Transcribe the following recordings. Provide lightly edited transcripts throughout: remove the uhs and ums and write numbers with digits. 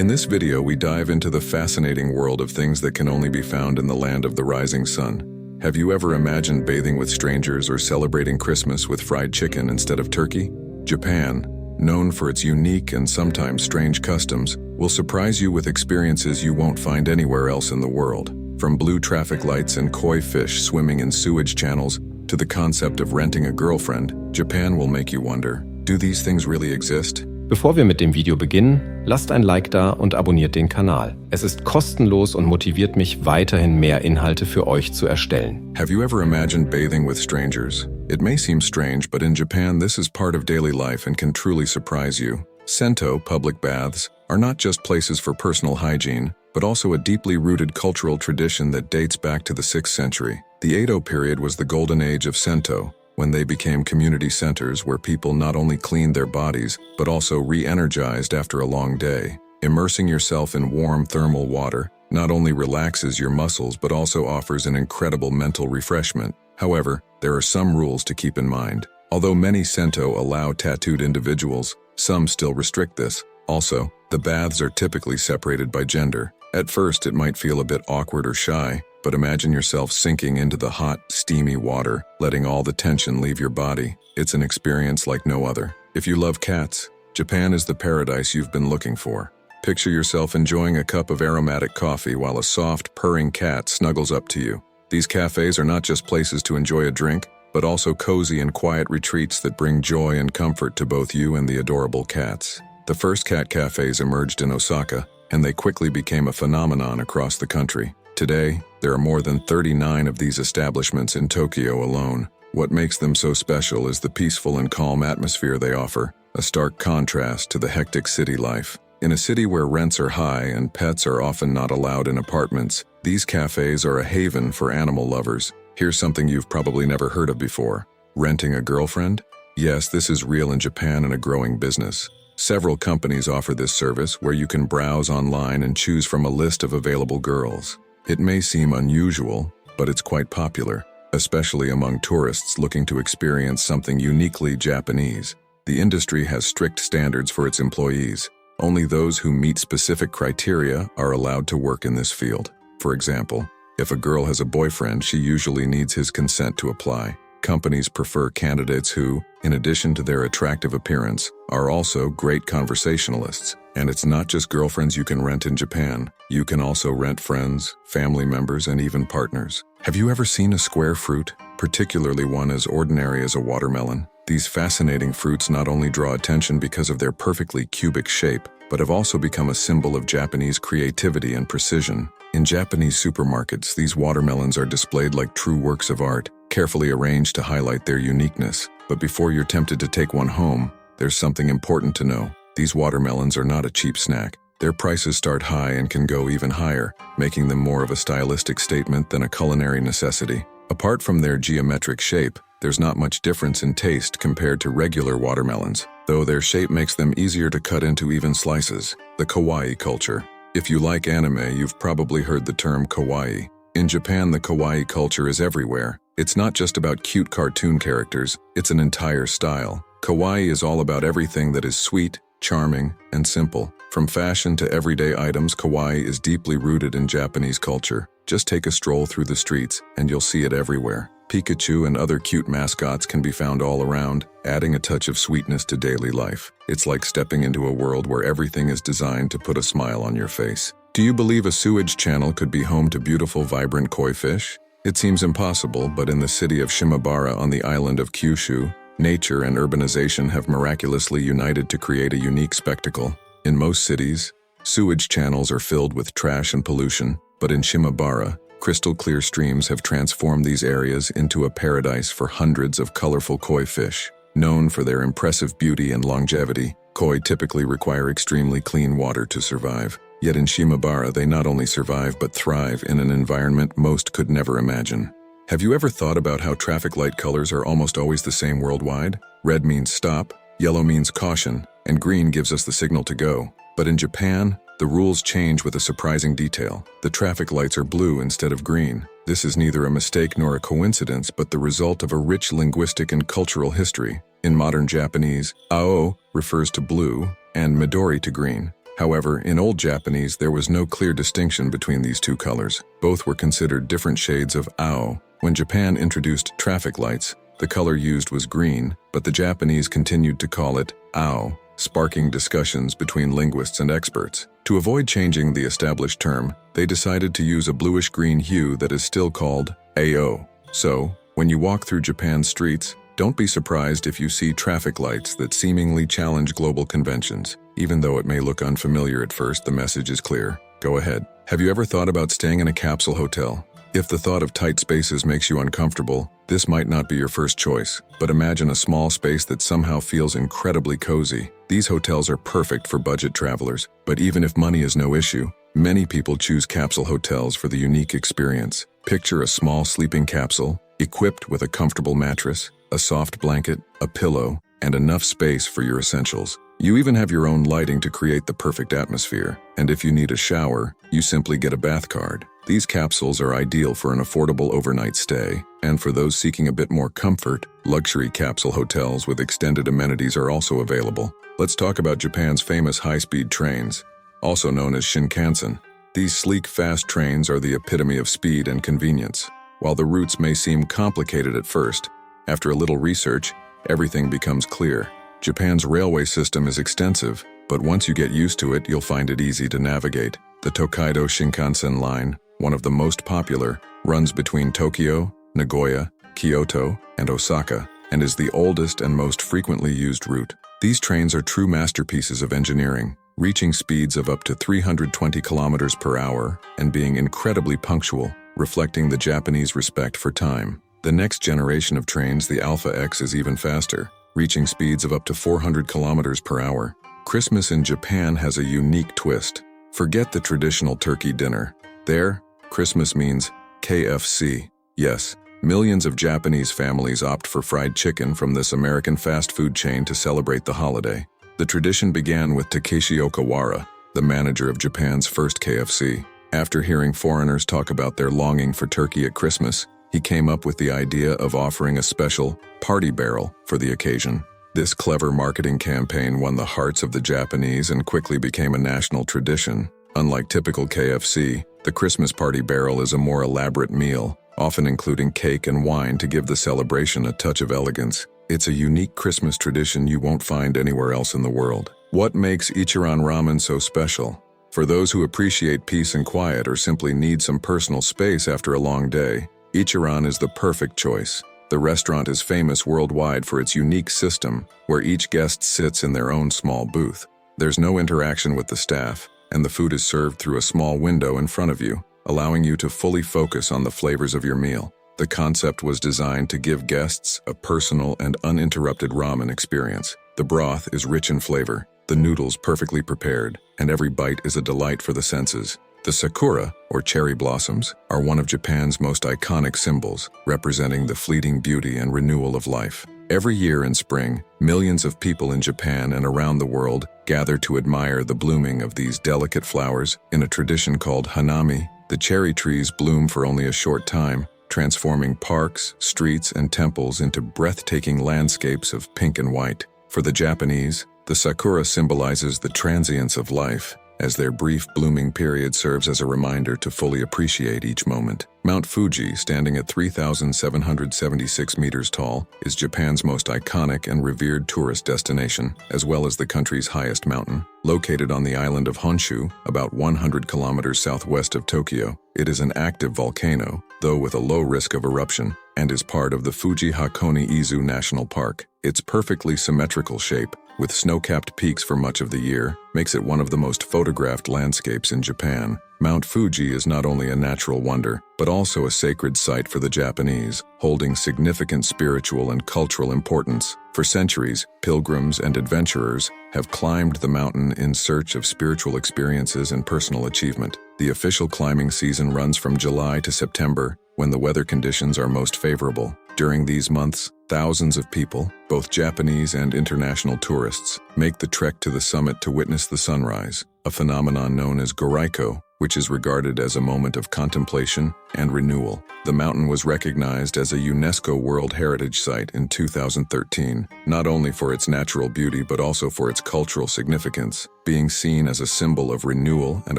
In this video, we dive into the fascinating world of things that can only be found in the land of the rising sun. Have you ever imagined bathing with strangers or celebrating Christmas with fried chicken instead of turkey? Japan, known for its unique and sometimes strange customs, will surprise you with experiences you won't find anywhere else in the world. From blue traffic lights and koi fish swimming in sewage channels to the concept of renting a girlfriend, Japan will make you wonder, do these things really exist? Bevor wir mit dem Video beginnen, lasst ein Like da und abonniert den Kanal. Es ist kostenlos und motiviert mich, weiterhin mehr Inhalte für euch zu erstellen. Have you ever imagined bathing with strangers? It may seem strange, but in Japan this is part of daily life and can truly surprise you. Sento, public baths, are not just places for personal hygiene, but also a deeply rooted cultural tradition that dates back to the 6th century. The Edo period was the golden age of Sento, when they became community centers where people not only cleaned their bodies, but also re-energized after a long day. Immersing yourself in warm thermal water not only relaxes your muscles but also offers an incredible mental refreshment. However, there are some rules to keep in mind. Although many Sento allow tattooed individuals, some still restrict this. Also, the baths are typically separated by gender. At first, it might feel a bit awkward or shy, but imagine yourself sinking into the hot, steamy water, letting all the tension leave your body. It's an experience like no other. If you love cats, Japan is the paradise you've been looking for. Picture yourself enjoying a cup of aromatic coffee while a soft, purring cat snuggles up to you. These cafes are not just places to enjoy a drink, but also cozy and quiet retreats that bring joy and comfort to both you and the adorable cats. The first cat cafes emerged in Osaka, and they quickly became a phenomenon across the country. Today, there are more than 39 of these establishments in Tokyo alone. What makes them so special is the peaceful and calm atmosphere they offer, a stark contrast to the hectic city life. In a city where rents are high and pets are often not allowed in apartments, these cafes are a haven for animal lovers. Here's something you've probably never heard of before. Renting a girlfriend? Yes, this is real in Japan and a growing business. Several companies offer this service where you can browse online and choose from a list of available girls. It may seem unusual, but it's quite popular, especially among tourists looking to experience something uniquely Japanese. The industry has strict standards for its employees. Only those who meet specific criteria are allowed to work in this field. For example, if a girl has a boyfriend, she usually needs his consent to apply. Companies prefer candidates who, in addition to their attractive appearance, are also great conversationalists. And it's not just girlfriends you can rent in Japan. You can also rent friends, family members, and even partners. Have you ever seen a square fruit, particularly one as ordinary as a watermelon? These fascinating fruits not only draw attention because of their perfectly cubic shape, but have also become a symbol of Japanese creativity and precision. In Japanese supermarkets, these watermelons are displayed like true works of art, carefully arranged to highlight their uniqueness. But before you're tempted to take one home, there's something important to know. These watermelons are not a cheap snack. Their prices start high and can go even higher, making them more of a stylistic statement than a culinary necessity. Apart from their geometric shape, there's not much difference in taste compared to regular watermelons, though their shape makes them easier to cut into even slices. The kawaii culture. If you like anime, you've probably heard the term kawaii. In Japan, the kawaii culture is everywhere. It's not just about cute cartoon characters, it's an entire style. Kawaii is all about everything that is sweet, charming, and simple. From fashion to everyday items, kawaii is deeply rooted in Japanese culture. Just take a stroll through the streets, and you'll see it everywhere. Pikachu and other cute mascots can be found all around, adding a touch of sweetness to daily life. It's like stepping into a world where everything is designed to put a smile on your face. Do you believe a sewage channel could be home to beautiful, vibrant koi fish? It seems impossible, but in the city of Shimabara on the island of Kyushu, nature and urbanization have miraculously united to create a unique spectacle. In most cities, sewage channels are filled with trash and pollution, but in Shimabara, crystal-clear streams have transformed these areas into a paradise for hundreds of colorful koi fish. Known for their impressive beauty and longevity, koi typically require extremely clean water to survive. Yet in Shimabara, they not only survive but thrive in an environment most could never imagine. Have you ever thought about how traffic light colors are almost always the same worldwide? Red means stop, yellow means caution, and green gives us the signal to go. But in Japan, the rules change with a surprising detail. The traffic lights are blue instead of green. This is neither a mistake nor a coincidence, but the result of a rich linguistic and cultural history. In modern Japanese, ao refers to blue and midori to green. However, in Old Japanese, there was no clear distinction between these two colors. Both were considered different shades of ao. When Japan introduced traffic lights, the color used was green, but the Japanese continued to call it ao, sparking discussions between linguists and experts. To avoid changing the established term, they decided to use a bluish-green hue that is still called AO. So, when you walk through Japan's streets, don't be surprised if you see traffic lights that seemingly challenge global conventions. Even though it may look unfamiliar at first, the message is clear. Go ahead. Have you ever thought about staying in a capsule hotel? If the thought of tight spaces makes you uncomfortable, this might not be your first choice. But imagine a small space that somehow feels incredibly cozy. These hotels are perfect for budget travelers. But even if money is no issue, many people choose capsule hotels for the unique experience. Picture a small sleeping capsule, equipped with a comfortable mattress, a soft blanket, a pillow, and enough space for your essentials. You even have your own lighting to create the perfect atmosphere. And if you need a shower, you simply get a bath card. These capsules are ideal for an affordable overnight stay. And for those seeking a bit more comfort, luxury capsule hotels with extended amenities are also available. Let's talk about Japan's famous high-speed trains, also known as Shinkansen. These sleek, fast trains are the epitome of speed and convenience. While the routes may seem complicated at first, after a little research, everything becomes clear. Japan's railway system is extensive, but once you get used to it, you'll find it easy to navigate. The Tokaido Shinkansen line, one of the most popular, runs between Tokyo, Nagoya, Kyoto, and Osaka, and is the oldest and most frequently used route. These trains are true masterpieces of engineering, reaching speeds of up to 320 kilometers per hour and being incredibly punctual, reflecting the Japanese respect for time. The next generation of trains, the Alpha X, is even faster, reaching speeds of up to 400 kilometers per hour. Christmas in Japan has a unique twist. Forget the traditional turkey dinner. There, Christmas means KFC. Yes, millions of Japanese families opt for fried chicken from this American fast food chain to celebrate the holiday. The tradition began with Takeshi Okawara, the manager of Japan's first KFC. After hearing foreigners talk about their longing for turkey at Christmas, he came up with the idea of offering a special party barrel for the occasion. This clever marketing campaign won the hearts of the Japanese and quickly became a national tradition. Unlike typical KFC, the Christmas party barrel is a more elaborate meal, often including cake and wine to give the celebration a touch of elegance. It's a unique Christmas tradition you won't find anywhere else in the world. What makes Ichiran Ramen so special? For those who appreciate peace and quiet or simply need some personal space after a long day, Ichiran is the perfect choice. The restaurant is famous worldwide for its unique system, where each guest sits in their own small booth. There's no interaction with the staff, and the food is served through a small window in front of you, allowing you to fully focus on the flavors of your meal. The concept was designed to give guests a personal and uninterrupted ramen experience. The broth is rich in flavor, the noodles perfectly prepared, and every bite is a delight for the senses. The sakura, or cherry blossoms, are one of Japan's most iconic symbols, representing the fleeting beauty and renewal of life. Every year in spring, millions of people in Japan and around the world gather to admire the blooming of these delicate flowers. In a tradition called hanami, the cherry trees bloom for only a short time, transforming parks, streets, and temples into breathtaking landscapes of pink and white. For the Japanese, the sakura symbolizes the transience of life, as their brief blooming period serves as a reminder to fully appreciate each moment. Mount Fuji, standing at 3,776 meters tall, is Japan's most iconic and revered tourist destination, as well as the country's highest mountain. Located on the island of Honshu, about 100 kilometers southwest of Tokyo, it is an active volcano, though with a low risk of eruption, and is part of the Fuji Hakone-Izu National Park. Its perfectly symmetrical shape, with snow-capped peaks for much of the year, makes it one of the most photographed landscapes in Japan. Mount Fuji is not only a natural wonder, but also a sacred site for the Japanese, holding significant spiritual and cultural importance. For centuries, pilgrims and adventurers have climbed the mountain in search of spiritual experiences and personal achievement. The official climbing season runs from July to September, when the weather conditions are most favorable. During these months, thousands of people, both Japanese and international tourists, make the trek to the summit to witness the sunrise, a phenomenon known as goraiko, which is regarded as a moment of contemplation and renewal. The mountain was recognized as a UNESCO World Heritage Site in 2013, not only for its natural beauty but also for its cultural significance, being seen as a symbol of renewal and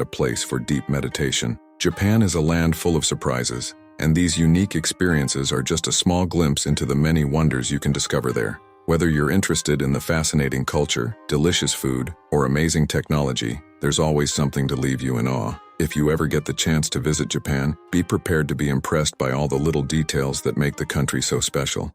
a place for deep meditation. Japan is a land full of surprises, and these unique experiences are just a small glimpse into the many wonders you can discover there. Whether you're interested in the fascinating culture, delicious food, or amazing technology, there's always something to leave you in awe. If you ever get the chance to visit Japan, be prepared to be impressed by all the little details that make the country so special.